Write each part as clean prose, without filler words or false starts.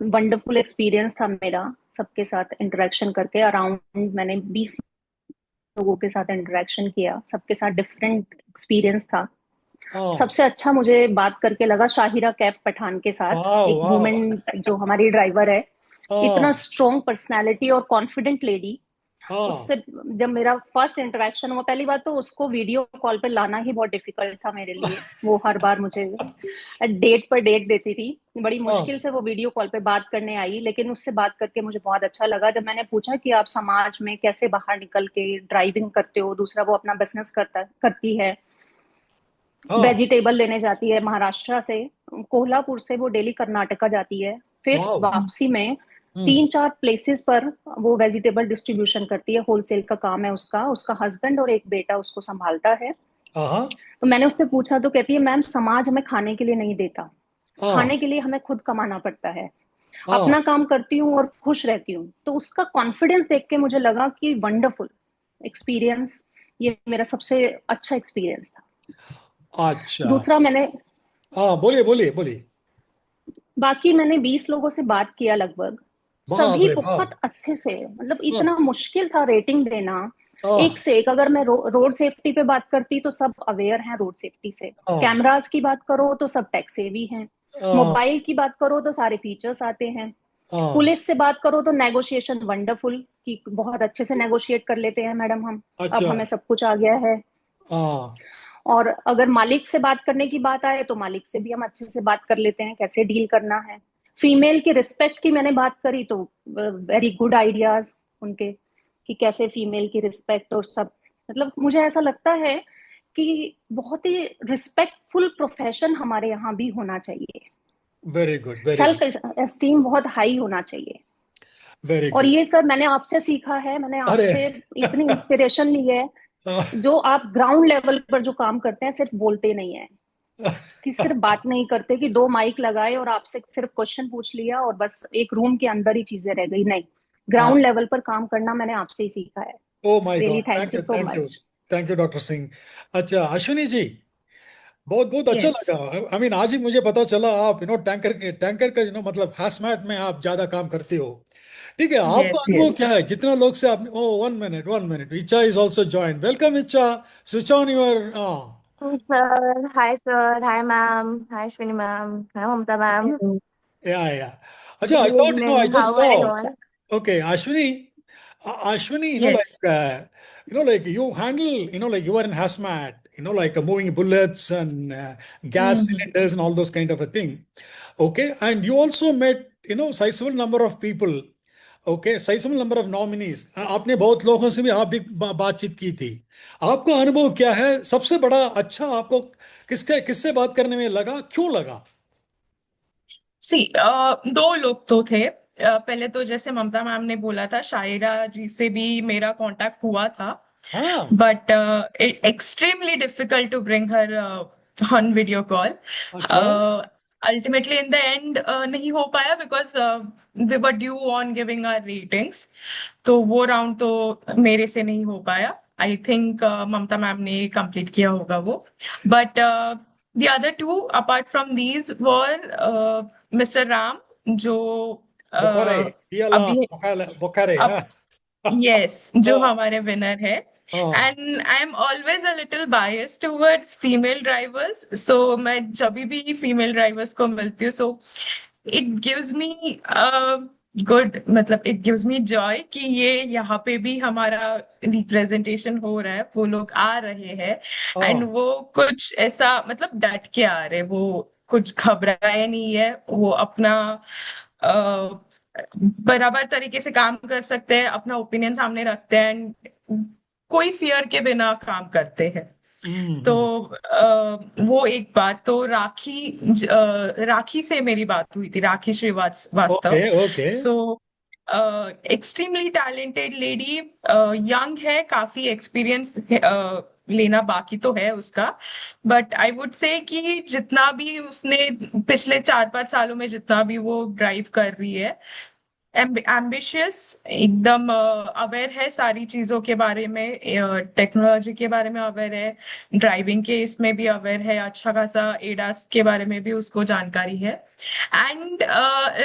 Wonderful experience था मेरा सबके साथ इंटरेक्शन करके। अराउंड मैंने 20 लोगों के साथ इंटरेक्शन किया, सबके साथ डिफरेंट एक्सपीरियंस था। हाँ। सबसे अच्छा मुझे बात करके लगा शाहिरा कैफ पठान के साथ। वाह एक वाह। वुमेन जो हमारी ड्राइवर है, इतना हाँ स्ट्रॉन्ग पर्सनालिटी और कॉन्फिडेंट लेडी। हाँ। उससे जब मेरा फर्स्ट इंटरेक्शन हुआ, पहली बात तो उसको वीडियो कॉल पे लाना ही बहुत डिफिकल्ट था मेरे लिए। वो हर बार मुझे डेट पर डेट देती थी, बड़ी हाँ मुश्किल से वो वीडियो कॉल पे बात करने आई, लेकिन उससे बात करके मुझे बहुत अच्छा लगा। जब मैंने पूछा कि आप समाज में कैसे बाहर निकल के ड्राइविंग करते हो, दूसरा वो अपना बिजनेस करती है, हाँ। वेजिटेबल लेने जाती है महाराष्ट्र से, कोल्हापुर से वो डेली कर्नाटका जाती है, फिर वाह। वापसी में हम्म। 3-4 प्लेसेस पर वो वेजिटेबल डिस्ट्रीब्यूशन करती है। होलसेल का काम है उसका, उसका हस्बैंड और एक बेटा उसको संभालता है। हाँ तो मैंने उससे पूछा तो कहती है, मैम समाज हमें खाने के लिए नहीं देता, हाँ खाने के लिए हमें खुद कमाना पड़ता है। हाँ। अपना काम करती हूँ और खुश रहती हूँ। तो उसका कॉन्फिडेंस देख के मुझे लगा कि वंडरफुल एक्सपीरियंस, ये मेरा सबसे अच्छा एक्सपीरियंस था। अच्छा। दूसरा मैंने हाँ, बोलिए बोलिए बोलिए। बाकी मैंने 20 लोगों से बात किया लगभग, बाप सभी रे बहुत बाप। अच्छे से, मतलब हाँ इतना मुश्किल था रेटिंग देना। एक हाँ से एक, अगर मैं रोड सेफ्टी पे बात करती तो सब अवेयर हैं रोड सेफ्टी से। हाँ कैमरास की बात करो तो सब टेक सेवी हैं। हाँ मोबाइल की बात करो तो सारे फीचर्स आते हैं। हाँ। पुलिस से बात करो तो नेगोशिएशन वंडरफुल, कि बहुत अच्छे से नेगोशिएट कर लेते हैं मैडम हम। अब अच्छा। हमें सब कुछ आ गया है। हाँ। और अगर मालिक से बात करने की बात आए तो मालिक से भी हम अच्छे से बात कर लेते हैं, कैसे डील करना है। फीमेल की रिस्पेक्ट की मैंने बात करी तो वेरी गुड आइडियाज उनके, कि कैसे फीमेल की रिस्पेक्ट और सब। मतलब मुझे ऐसा लगता है कि बहुत ही रिस्पेक्टफुल प्रोफेशन हमारे यहाँ भी होना चाहिए। Very good very self good esteem बहुत हाई होना चाहिए। वेरी और गुड। ये सब मैंने आपसे सीखा है, मैंने अरे। आपसे इतनी इंस्पिरेशन ली है। हाँ। जो आप ग्राउंड लेवल पर जो काम करते हैं, सिर्फ बोलते नहीं है, कि सिर्फ बात नहीं करते कि दो माइक लगाए और आपसे सिर्फ क्वेश्चन पूछ लिया और बस एक रूम के अंदर ही चीजें रह गई, नहीं। ग्राउंड लेवल पर काम करना मैंने आपसे ही सीखा है। Oh my really God, thank thank you you so thank you. Much. Thank you doctor Singh. अच्छा अश्विनी जी, बहुत बहुत अच्छा यस। लगा। आई मीन आज ही मुझे पता चला आप टैंकर का मतलब हैजमैट में आप ज्यादा काम करते हो। ठीक है, आपका यस। अनुभव यस। क्या है जितना लोग से आपने। ओ, वन मिनट, इच्छा इज ऑल्सो ज्वाइन। वेलकम इच्छा। Switch on your. Hi sir, hi ma'am, hi Shwini ma'am, hi Mamta ma'am. या अच्छा, Good I thought I evening, just how saw. are you अच्छा। all? Okay, Ashwini, Ashwini, yes. like you handle, like you are in hazmat, like moving bullets and gas hmm. cylinders and all those kind of a thing. Okay, and you also met, sizable number of people. Okay, sizable number of nominees. आपने बहुत लोगों से भी आप भी बातचीत की थी। आपका अनुभव क्या है? सबसे बड़ा अच्छा आपको किसके किससे बात करने में लगा, क्यों लगा? सी दो लोग तो थे। पहले तो जैसे ममता मैम ने बोला था, शायरा जी से भी मेरा कांटेक्ट हुआ था, हाँ। But extremely difficult to bring her on video call. अच्छा। अल्टीमेटली इन द एंड नहीं हो पाया, because we were due on giving our ratings. तो वो राउंड तो मेरे से नहीं हो पाया। आई थिंक ममता मैम ने कंप्लीट किया होगा वो। But the other two apart from these were Mister Ram, जो बुखारे, uh, पियाला अभी बुखारे, अब हाँ। यस, जो हाँ हमारे विनर है। हाँ and I am always a little biased towards female drivers, so मैं जब भी फीमेल ड्राइवर्स को मिलती हूँ, so it gives me good, मतलब इट गिव्स मी जॉय कि ये यहाँ पे भी हमारा रिप्रेजेंटेशन हो रहा है, वो लोग आ रहे हैं। एंड हाँ वो कुछ ऐसा मतलब डट के आ रहे, वो कुछ घबराए नहीं है, वो अपना बराबर तरीके से काम कर सकते हैं, अपना ओपिनियन सामने रखते हैं and कोई फियर के बिना काम करते हैं। तो हम्म। वो एक बात तो राखी से मेरी बात हुई थी, राखी ओके श्रीवास्तव। ओके। सो एक्सट्रीमली टैलेंटेड लेडी, यंग है, काफी एक्सपीरियंस लेना बाकी तो है उसका। बट आई वुड से कि जितना भी उसने पिछले 4-5 सालों में जितना भी वो ड्राइव कर रही है, एम्बिशियस, एकदम अवेयर है सारी चीजों के बारे में, टेक्नोलॉजी के बारे में अवेयर है, ड्राइविंग के इसमें भी अवेयर है, अच्छा खासा एडास के बारे में भी उसको जानकारी है। एंड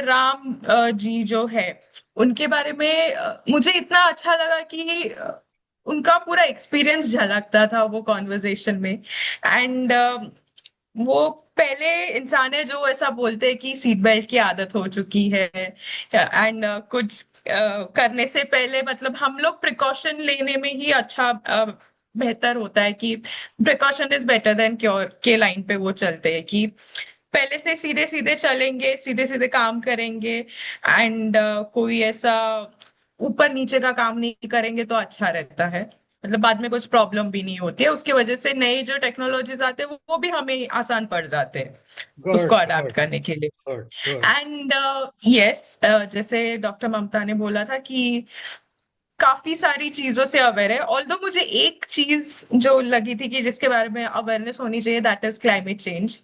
राम जी जो है उनके बारे में मुझे इतना अच्छा लगा कि उनका पूरा एक्सपीरियंस झलकता था वो कॉन्वर्जेशन में। एंड वो पहले इंसान है जो ऐसा बोलते हैं कि सीट बेल्ट की आदत हो चुकी है, एंड कुछ करने से पहले मतलब हम लोग प्रिकॉशन लेने में ही अच्छा बेहतर होता है कि precaution is better than cure के लाइन पे वो चलते हैं कि पहले से सीधे सीधे चलेंगे, सीधे सीधे काम करेंगे, एंड कोई ऐसा ऊपर नीचे का काम नहीं करेंगे तो अच्छा रहता है। मतलब बाद में कुछ प्रॉब्लम भी नहीं होती है उसकी वजह से। नई जो टेक्नोलॉजीज आते हैं वो भी हमें आसान पड़ जाते हैं उसको गुड अडाप्ट गुड करने के लिए। Good good. एंड यस, जैसे डॉक्टर ममता ने बोला था कि काफी सारी चीजों से अवेयर है। ऑल्दो मुझे एक चीज जो लगी थी कि जिसके बारे में अवेयरनेस होनी चाहिए, दैट इज क्लाइमेट चेंज,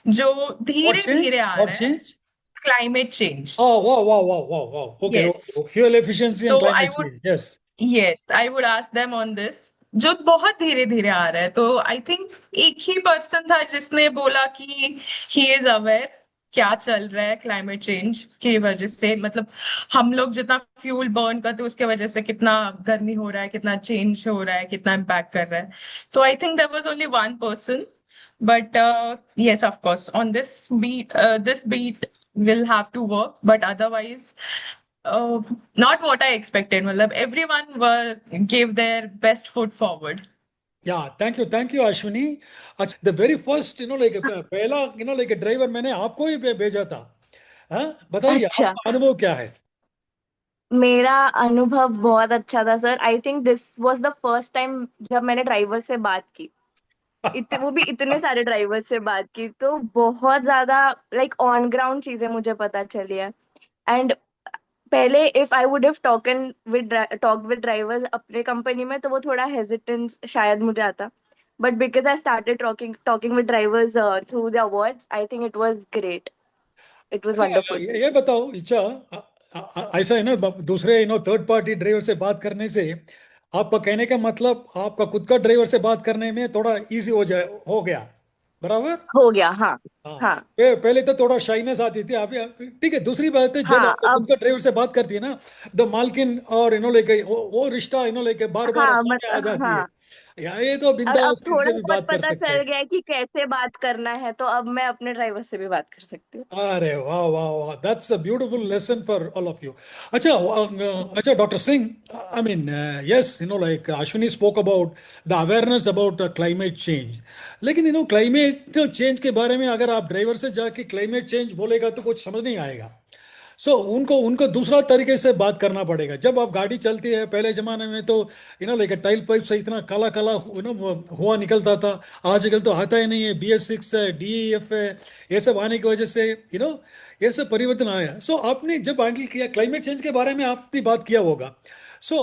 जो What धीरे change? धीरे आ What रहा है। change? Climate change, Oh, wow, wow, wow, wow, wow. Okay, yes. okay. Fuel efficiency and तो आई climate would, change. Yes. Yes I would ask them on this, जो बहुत धीरे धीरे आ रहा है। तो आई थिंक एक ही पर्सन था जिसने बोला कि ही इज अवेयर क्या चल रहा है क्लाइमेट चेंज की वजह से, मतलब हम लोग जितना फ्यूल बर्न करते हैं उसके वजह से कितना गर्मी हो रहा है, कितना चेंज हो रहा है, कितना इम्पैक्ट कर रहा है। तो I think there was only one person, but yes, of course, on this beat will have to work, but otherwise uh, not what I expected. मतलब everyone gave their best foot forward. Yeah, thank you, Ashwini. अच्छा, the very first, like पहला, like a driver मैंने आपको ही भेजा था। हाँ, बताइए अच्छा, आपका अनुभव क्या है? मेरा अनुभव बहुत अच्छा था sir. I think this was the first time जब मैंने ड्राइवर से बात की, वो भी इतने सारे ड्राइवर से बात की, तो बहुत ज्यादा लाइक ऑन ग्राउंड चीजें मुझे पता चली है। एंड पहले if I would have talk with drivers अपने कंपनी में, तो वो थोड़ा हेजिटेंस शायद मुझे आता, but because I started talking with drivers through the awards, I think it was great, it was अच्छा, वंडरफुल। ये बताओ इच्छा, ऐसा है ना, दूसरे थर्ड पार्टी ड्राइवर से बात करने से आपका कहने का मतलब आपका खुद का ड्राइवर से बात करने में थोड़ा इजी हो गया, बराबर? हो गया, हाँ। हाँ, हाँ, पहले तो थोड़ा शाइनेस आती थी, अभी ठीक है। दूसरी बात है, जब हाँ, आप खुद अब का ड्राइवर से बात करती है ना, द मालकिन और लेके वो रिश्ता लेके बार बार हाँ सामने आ जाती है। हाँ, या ये तो और अब बिंदास किसी थोड़ा से भी बहुत बात कर पता सकते चल हैं। गया है कि कैसे बात करना है, तो अब मैं अपने ड्राइवर से भी बात कर सकती हूँ। अरे वाह वाह वाह, that's a beautiful lesson for all of you. अच्छा, अच्छा doctor Singh, I mean yes, like Ashwini spoke about the awareness about climate change, लेकिन क्लाइमेट चेंज के बारे में अगर आप ड्राइवर से जाके क्लाइमेट चेंज बोलेगा तो कुछ समझ नहीं आएगा। सो उनको उनको दूसरा तरीके से बात करना पड़ेगा। जब आप गाड़ी चलती है, पहले जमाने में तो लाइक टाइल पाइप से इतना काला काला हुआ निकलता था, आजकल तो आता ही नहीं है। BS6 है, DEF है, ये सब आने की वजह से ये सब परिवर्तन आया। सो आपने जब हैंडल किया क्लाइमेट चेंज के बारे में, आपने बात किया होगा, सो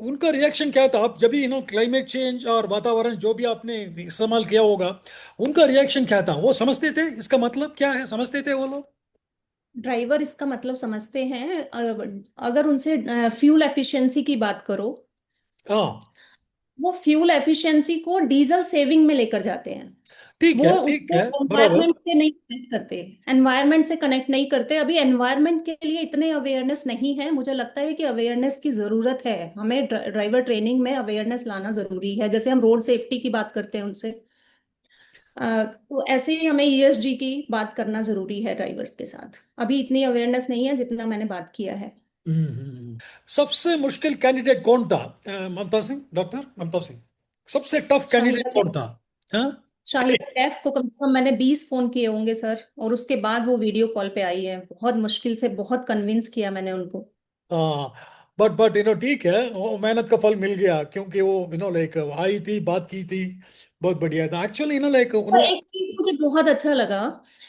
उनका रिएक्शन क्या था? आप जब भी क्लाइमेट चेंज और वातावरण जो भी आपने इस्तेमाल किया होगा, उनका रिएक्शन क्या था? वो समझते थे इसका मतलब क्या है? समझते थे वो लोग? ड्राइवर इसका मतलब समझते हैं। अगर उनसे फ्यूल एफिशिएंसी की बात करो, हाँ, वो फ्यूल एफिशिएंसी को डीजल सेविंग में लेकर जाते हैं। ठीक वो है, ठीक उसको है, बराबर। एनवायरनमेंट से नहीं कनेक्ट करते, एनवायरनमेंट से कनेक्ट नहीं करते। अभी एनवायरनमेंट के लिए इतने अवेयरनेस नहीं है। मुझे लगता है कि अवेयरनेस की जरूरत है। हमें ड्राइवर ट्रेनिंग में अवेयरनेस लाना जरूरी है। जैसे हम रोड सेफ्टी की बात करते हैं उनसे, तो ऐसे ही हमें ESG की बात करना जरूरी है ड्राइवर्स के साथ। अभी इतनी अवेयरनेस नहीं है जितना मैंने बात किया है। सबसे मुश्किल कैंडिडेट कौन था? ममता सिंह, डॉक्टर ममता सिंह, सबसे टफ कैंडिडेट शाहिदा कौन था? हाँ? शाहिदा कैफ को कम से कम मैंने 20 फोन किए होंगे सर, और उसके बाद वो वीडियो कॉल पे आई है। बहुत मुश्किल से बहुत कन्विंस किया मैंने उनको। हाँ, बट ठीक है, वो मेहनत का फल मिल गया, क्योंकि वो लाइक आई थी, बात की थी, बहुत बढ़िया था एक्चुअली, लाइक और उन्होंने। एक चीज मुझे बहुत अच्छा लगा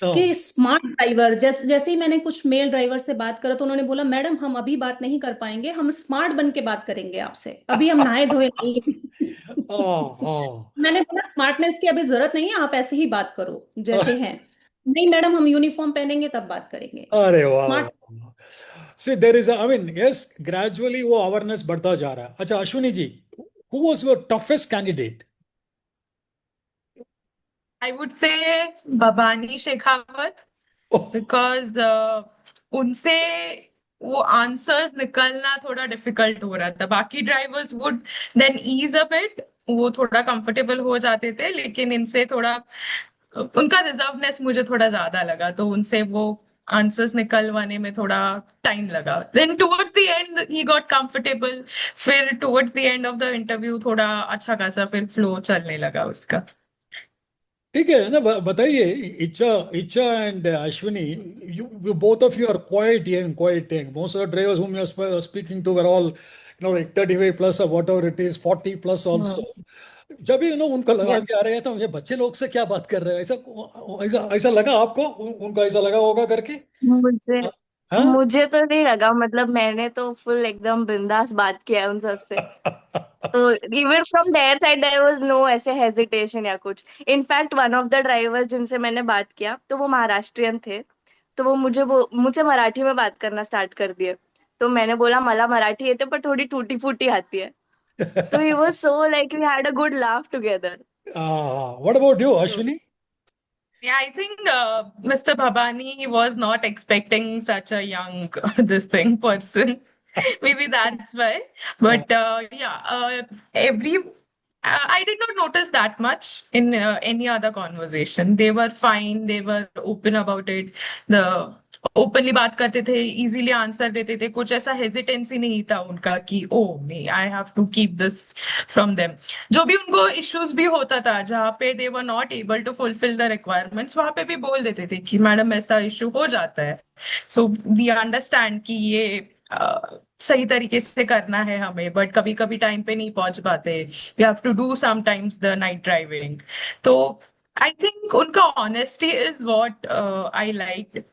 हाँ। कि स्मार्ट ड्राइवर, जैसे ही मैंने कुछ मेल ड्राइवर से बात करा तो उन्होंने बोला, मैडम हम अभी बात नहीं कर पाएंगे, हम स्मार्ट बन के बात करेंगे आपसे, अभी हम नहाए धोए नहीं हाँ हाँ मैंने बोला स्मार्टनेस की अभी जरूरत नहीं है, आप ऐसे ही बात करो जैसे हैं। नहीं मैडम, हम यूनिफॉर्म पहनेंगे तब बात करेंगे। अरे वाह। Smart. See there is I mean yes, gradually वो अवेयरनेस बढ़ता जा रहा है। अच्छा Ashwini ji, who was your toughest candidate? I would say Bhawani Shekhawat, because उनसे वो आंसर्स निकलना थोड़ा डिफिकल्ट हो रहा था। बाकी drivers would then ease a bit, वो थोड़ा कंफर्टेबल हो जाते थे, लेकिन इनसे थोड़ा उनका रिजर्वनेस मुझे थोड़ा ज्यादा लगा, तो उनसे वो आंसर्स निकलवाने में थोड़ा टाइम लगा। Then towards the end he got comfortable, फिर towards the end of the interview थोड़ा अच्छा खासा फिर फ्लो चलने लगा उसका। ठीक है ना, बताइए। इच्छा, इच्छा and Ashwini, you both of you are quite young, quite young. Most of the drivers whom you are speaking to were all, like 35 plus or whatever it is, 40 plus also. जब भी उनको लगा यस। कि अरे ये तो ये बच्चे लोग से क्या बात कर रहे हैं, ऐसा ऐसा ऐसा लगा आपको? उनको ऐसा लगा होगा करके? मुझे हाँ। मुझे तो नहीं लगा, मतलब मैंने तो फुल एकदम बिंदास बात किया है उन सबसे। तो even from there side there was no ऐसे हेजिटेशन या कुछ। In fact one of the drivers जिनसे मैंने बात किया तो वो महाराष्ट्रियन थे। तो वो मुझसे मराठी में बात करना स्टार्ट कर दिए। तो मैंने बोला मला मराठी येते पर थोड़ी टूटी फूटी आती है। तो he was so like we had a good laugh together. What about you तो Ashwini? yeah, I think Mr. Bhabani, he was not expecting such a young this thing person. Maybe that's why. But yeah, every I did not notice that much in any other conversation. They were fine. They were open about it. The openly बात करते थे, easily answer देते थे, कुछ ऐसा hesitancy नहीं था उनका कि ओ नहीं I have to keep this from them. जो भी उनको इश्यूज भी होता था, जहाँ पे they were not able to fulfil the requirements, वहां पे भी बोल देते थे कि मैडम ऐसा इश्यू हो जाता है, सो वी अंडरस्टैंड कि ये सही तरीके से करना है हमें, बट कभी कभी टाइम पे नहीं पहुंच पाते, we have to do sometimes the night driving. तो आई थिंक उनका honesty is what I like.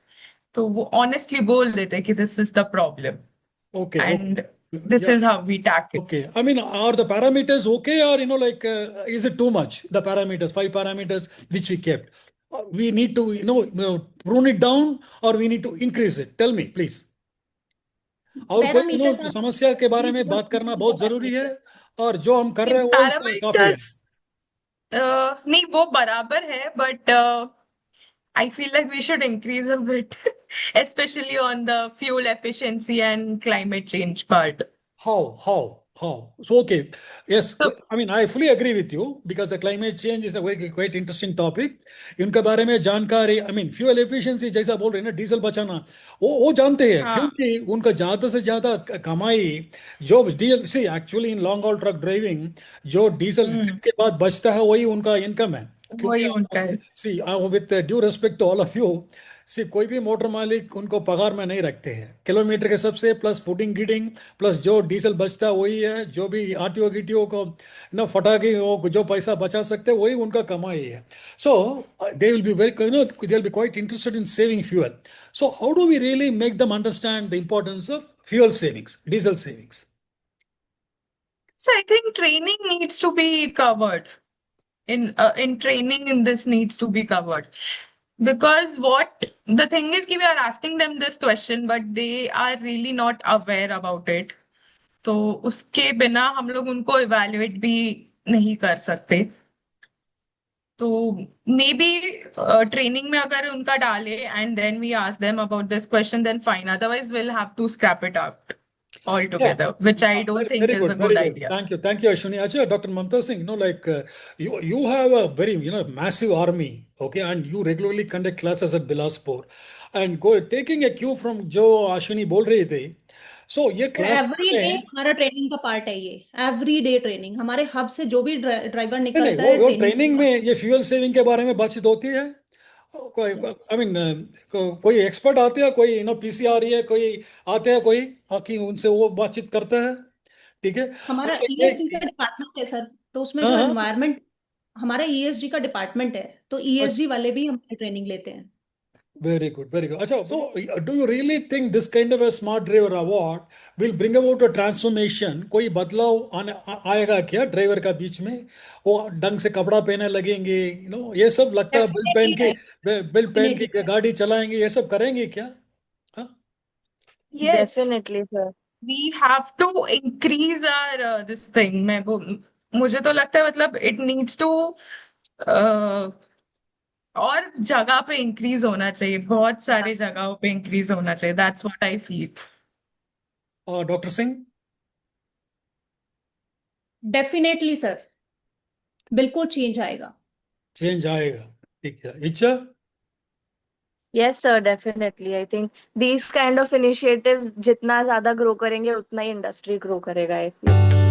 तो वो ऑनेस्टली बोल देते कि this is the problem okay, and this okay. Is how we tackle. Okay, I mean, are the parameters okay, or like, is it too much? The parameters, 5 parameters which we kept, we need to, prune it down, or we need to increase it. Tell me, please. और कोई, parameters आप समस्या के बारे में बात करना बहुत जरूरी है, पैरामीटर्स। और जो हम कर रहे हैं वो इससे काफी है। पैरामीटर्स नहीं वो बराबर है, but I feel like we should increase a bit, especially on the fuel efficiency and climate change part. How? So, okay. Yes, So, I mean, I fully agree with you because the climate change is a very quite interesting topic. इनके बारे में जानकारी, I mean, fuel efficiency जैसा बोल रहे हैं ना, diesel बचाना, वो जानते हैं, हाँ, क्योंकि उनका ज्यादा से ज्यादा कमाई जो डीजल सी actually in long haul truck driving, जो डीजल हम्म, के बाद बचता है वही उनका इनकम है। क्योंकि वही उनका है। See with due respect to all of you, see कोई भी मोटर मालिक उनको पगार में नहीं रखते हैं, किलोमीटर के हिसाब से प्लस फूडिंग गिडिंग प्लस जो डीजल बचता है वही है, जो भी आरटीओ गिटियो को फटा के वो जो पैसा बचा सकते हैं वही उनका कमाई है। So they will be very, they will be quite interested in saving fuel. So how do we really make them understand the importance of fuel savings, diesel savings? So I think training needs to be covered. In training, in this needs to be covered, because what the thing is कि we are asking them this question, but they are really not aware about it. तो उसके बिना हम लोग उनको evaluate भी नहीं कर सकते। तो मे बी ट्रेनिंग में अगर उनका डाले and then we ask them about this question, then fine, otherwise will have to scrap it out all Yeah. Together, which I don't think Very is good, a very good good. Idea. Thank you, Ashwini. Acha, Dr. Mamta Singh, like, you have a very, massive army, okay, and you regularly conduct classes at Bilaspur, and go taking a cue from जो Ashwini बोल रही थी, so ये classes every day में हमारा training का part है ये। एवरी डे ट्रेनिंग, हमारे हब से जो भी ड्राइवर नहीं नहीं, निकलता वो है वो ट्रेनिंग ट्रेनिंग में ये फ्यूल सेविंग के बारे में बातचीत होती है। कोई, यस। आई मीन, कोई एक्सपर्ट आते हैं, कोई पीसीआर है, कोई आते हैं, कोई आके उनसे वो बातचीत करता है। ठीक है। हमारा अच्छा ईएसजी का डिपार्टमेंट है सर, तो उसमें हाँ जो हाँ, एनवायरनमेंट, हमारा ईएसजी का डिपार्टमेंट है, तो ईएसजी वाले भी हमारी ट्रेनिंग लेते हैं। very good, very good. अच्छा, so do you really think this kind of a smart driver award will bring about a transformation? कोई बदलाव आएगा क्या ड्राइवर का बीच में? वो ढंग से कपड़ा पहने लगेंगे, ये सब लगता है, बेल्ट पहन डेफिनेटली के, आएगा। बिल पेन की डेफिनेटली गाड़ी चलाएंगे, ये सब करेंगे क्या? हाँ, Yes, definitely sir. we have to increase our this thing. मुझे तो लगता है मतलब it needs to और जगह पे इंक्रीज होना चाहिए, बहुत सारे जगहों पे इंक्रीज होना चाहिए, दैट्स व्हाट आई फील। और डॉक्टर सिंह? डेफिनेटली सर, बिल्कुल चेंज आएगा। चेंज आएगा, ठीक है। इच्छा? Yes sir, definitely I think these kind of initiatives जितना ज्यादा ग्रो करेंगे उतना ही इंडस्ट्री ग्रो करेगा आई फील।